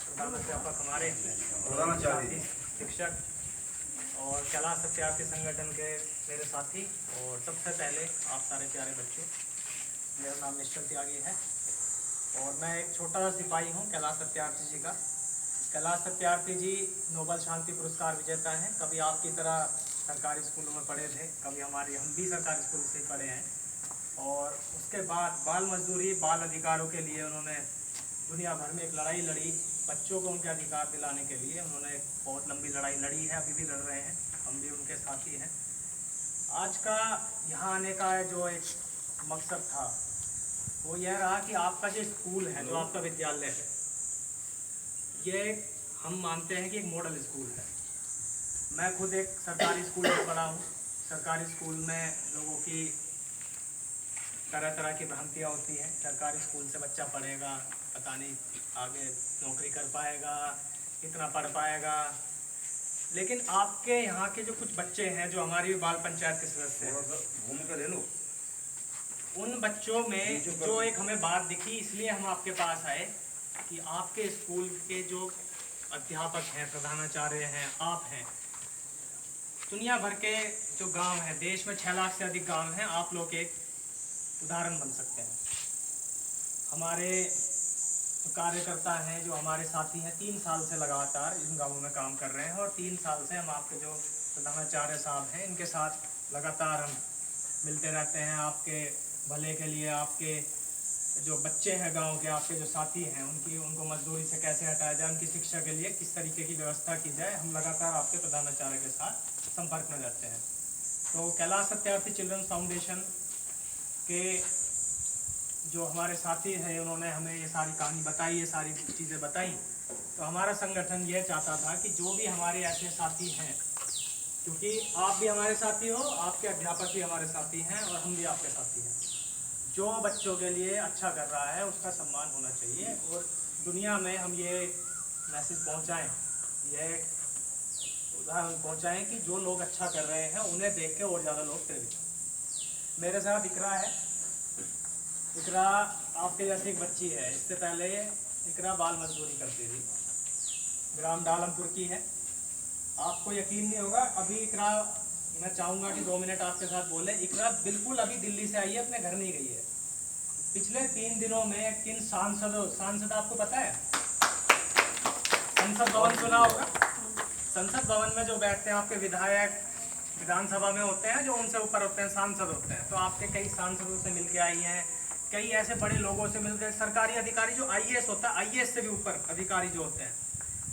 प्रधानाध्यापक हमारे शिक्षक और कला सत्यार्थी संगठन के मेरे साथी और सबसे पहले आप सारे प्यारे बच्चों, मेरा नाम निश्चल त्यागी है और मैं एक छोटा सा सिपाही हूँ कैलाश सत्यार्थी जी का। कैलाश सत्यार्थी जी नोबल शांति पुरस्कार विजेता हैं। कभी आपकी तरह सरकारी स्कूलों में पढ़े थे, कभी हम भी सरकारी स्कूल से पढ़े हैं। और उसके बाद बाल मजदूरी, बाल अधिकारों के लिए उन्होंने दुनिया भर में एक लड़ाई लड़ी। बच्चों को उनके अधिकार दिलाने के लिए उन्होंने एक बहुत लंबी लड़ाई लड़ी है, अभी भी लड़ रहे हैं, हम भी उनके साथी हैं। आज का यहाँ आने का जो एक मकसद था वो यह रहा कि आपका जो स्कूल है, जो आपका विद्यालय है, ये हम मानते हैं कि एक मॉडल स्कूल है। मैं खुद एक सरकारी स्कूल में पढ़ा हूँ। सरकारी स्कूल में लोगों की तरह तरह की भ्रांतियाँ होती हैं। सरकारी स्कूल से बच्चा पढ़ेगा, पता नहीं आगे नौकरी कर पाएगा, कितना पढ़ पाएगा। लेकिन आपके यहाँ के जो कुछ बच्चे हैं, जो हमारी बाल पंचायत के सदस्य हैं, भूमिका ले लो। उन बच्चों में जो एक हमें बात दिखी, इसलिए हम आपके पास आए कि आपके स्कूल के जो अध्यापक हैं, प्रधानाचार्य हैं, आप हैं, दुनिया भर के जो गांव हैं, देश में 6 लाख से अधिक गांव हैं, आप लोग एक उदाहरण बन सकते हैं। हमारे जो कार्यकर्ता हैं, जो हमारे साथी हैं, 3 साल से लगातार इन गांवों में काम कर रहे हैं और 3 साल से हम आपके जो प्रधानाचार्य साहब हैं, इनके साथ लगातार हम मिलते रहते हैं आपके भले के लिए। आपके जो बच्चे हैं गांव के, आपके जो साथी हैं, उनको मजदूरी से कैसे हटाया जाए, उनकी शिक्षा के लिए किस तरीके की व्यवस्था की जाए, हम लगातार आपके प्रधानाचार्य के साथ संपर्क में रहते हैं। तो कैलाश सत्यार्थी चिल्ड्रंस फाउंडेशन के जो हमारे साथी हैं, उन्होंने हमें ये सारी कहानी बताई, ये सारी चीज़ें बताई। तो हमारा संगठन ये चाहता था कि जो भी हमारे ऐसे साथी हैं, क्योंकि आप भी हमारे साथी हो, आपके अध्यापक भी हमारे साथी हैं और हम भी आपके साथी हैं, जो बच्चों के लिए अच्छा कर रहा है उसका सम्मान होना चाहिए और दुनिया में हम ये मैसेज पहुँचाएँ, ये उदाहरण पहुँचाएँ कि जो लोग अच्छा कर रहे हैं उन्हें देख के और ज़्यादा लोग प्रेरित हों। मेरे साथ इकरा है। इकरा आपके जैसी एक बच्ची है। इससे पहले इकरा बाल मजदूरी करती थी, ग्राम डालमपुर की है। आपको यकीन नहीं होगा, अभी इकरा, मैं चाहूँगा कि 2 मिनट आपके साथ बोले। इकरा बिल्कुल अभी दिल्ली से आई है, अपने घर नहीं गई है। पिछले 3 दिनों में किन सांसद आपको पता है? संसद भवन सुना होगा। संसद भवन में जो बैठते हैं आपके विधायक, विधानसभा में होते हैं, जो उनसे ऊपर होते हैं, सांसद होते हैं। तो आपके कई सांसदों से मिलके आई हैं, कई ऐसे बड़े लोगों से मिलकर, सरकारी अधिकारी जो आईएएस होता है, आईएएस से भी ऊपर अधिकारी जो होते हैं,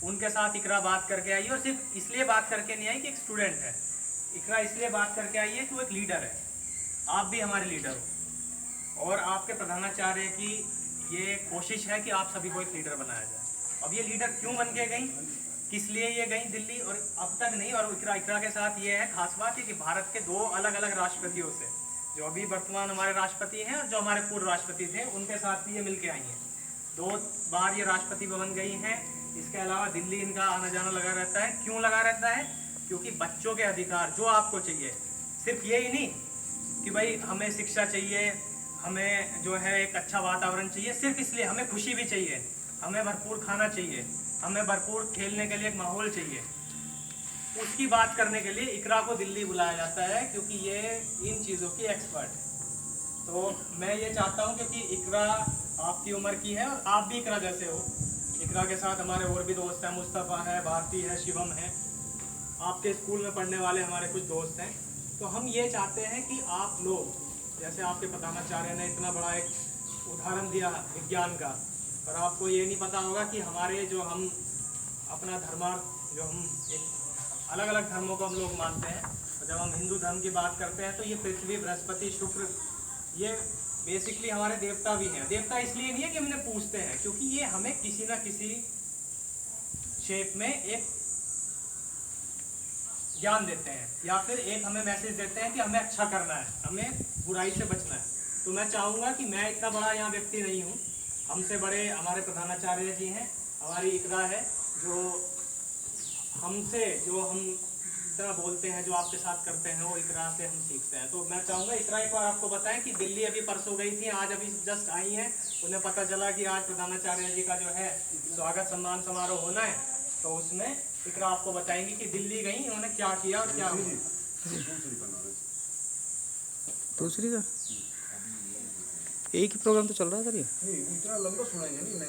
उनके साथ इकरा बात करके आई। और सिर्फ इसलिए बात करके नहीं आई कि एक स्टूडेंट है, इकरा इसलिए बात करके आई है कि वो एक लीडर है। आप भी हमारे लीडर हो और आपके प्रधानाचार्य की ये कोशिश है कि आप सभी को एक लीडर बनाया जाए। अब ये लीडर क्यों बन के गई, किस लिए ये गई दिल्ली, और अब तक नहीं। और इकरा के साथ ये है खास बात है कि भारत के 2 अलग अलग राष्ट्रपतियों से, जो अभी वर्तमान हमारे राष्ट्रपति हैं और जो हमारे पूर्व राष्ट्रपति थे, उनके साथ भी ये मिलके आई हैं। 2 बार ये राष्ट्रपति भवन गई हैं। इसके अलावा दिल्ली इनका आना जाना लगा रहता है। क्यों लगा रहता है? क्योंकि बच्चों के अधिकार जो आपको चाहिए, सिर्फ यही नहीं कि भाई हमें शिक्षा चाहिए, हमें जो है एक अच्छा वातावरण चाहिए, सिर्फ इसलिए हमें खुशी भी चाहिए, हमें भरपूर खाना चाहिए, हमें भरपूर खेलने के लिए एक माहौल चाहिए। उसकी बात करने के लिए इकरा को दिल्ली बुलाया जाता है, क्योंकि ये इन चीज़ों की एक्सपर्ट है। तो मैं ये चाहता हूँ, क्योंकि इकरा आपकी उम्र की है और आप भी इकरा जैसे हो। इकरा के साथ हमारे और भी दोस्त हैं, मुस्तफ़ा है, भारती है, शिवम है, आपके स्कूल में पढ़ने वाले हमारे कुछ दोस्त हैं। तो हम ये चाहते हैं कि आप लोग, जैसे आपके प्रधानाचार्य ने इतना बड़ा एक उदाहरण दिया विज्ञान का, पर आपको ये नहीं पता होगा कि हमारे जो हम अपना धर्मार्थ, जो हम एक अलग अलग धर्मों को हम लोग मानते हैं, तो जब हम हिंदू धर्म की बात करते हैं तो ये पृथ्वी, बृहस्पति, शुक्र, ये बेसिकली हमारे देवता भी हैं। देवता इसलिए नहीं है कि हमने पूजते हैं, क्योंकि ये हमें किसी ना किसी शेप में एक ज्ञान देते हैं, या फिर एक हमें मैसेज देते हैं कि हमें अच्छा करना है, हमें बुराई से बचना है। तो मैं चाहूँगा कि मैं इतना बड़ा यहाँ व्यक्ति नहीं हूँ, हमसे बड़े हमारे प्रधानाचार्य जी हैं, हमारी इकरा है, जो हमसे, जो हम इतना बोलते हैं, जो आपके साथ करते हैं, वो इकरा से हम सीखते हैं। तो मैं चाहूँगा इकरा एक बार आपको बताएं कि दिल्ली अभी परसों गई थी, आज अभी जस्ट आई हैं, उन्हें पता चला कि आज प्रधानाचार्य जी का जो है स्वागत सम्मान समारोह होना है, तो उसमें इकरा आपको बताएंगी कि दिल्ली गई, उन्होंने क्या किया और क्या हुआ। दूसरी का एक ही प्रोग्राम तो चल रहा था ये। नहीं, इतना लंबा सुनाएंगे नहीं।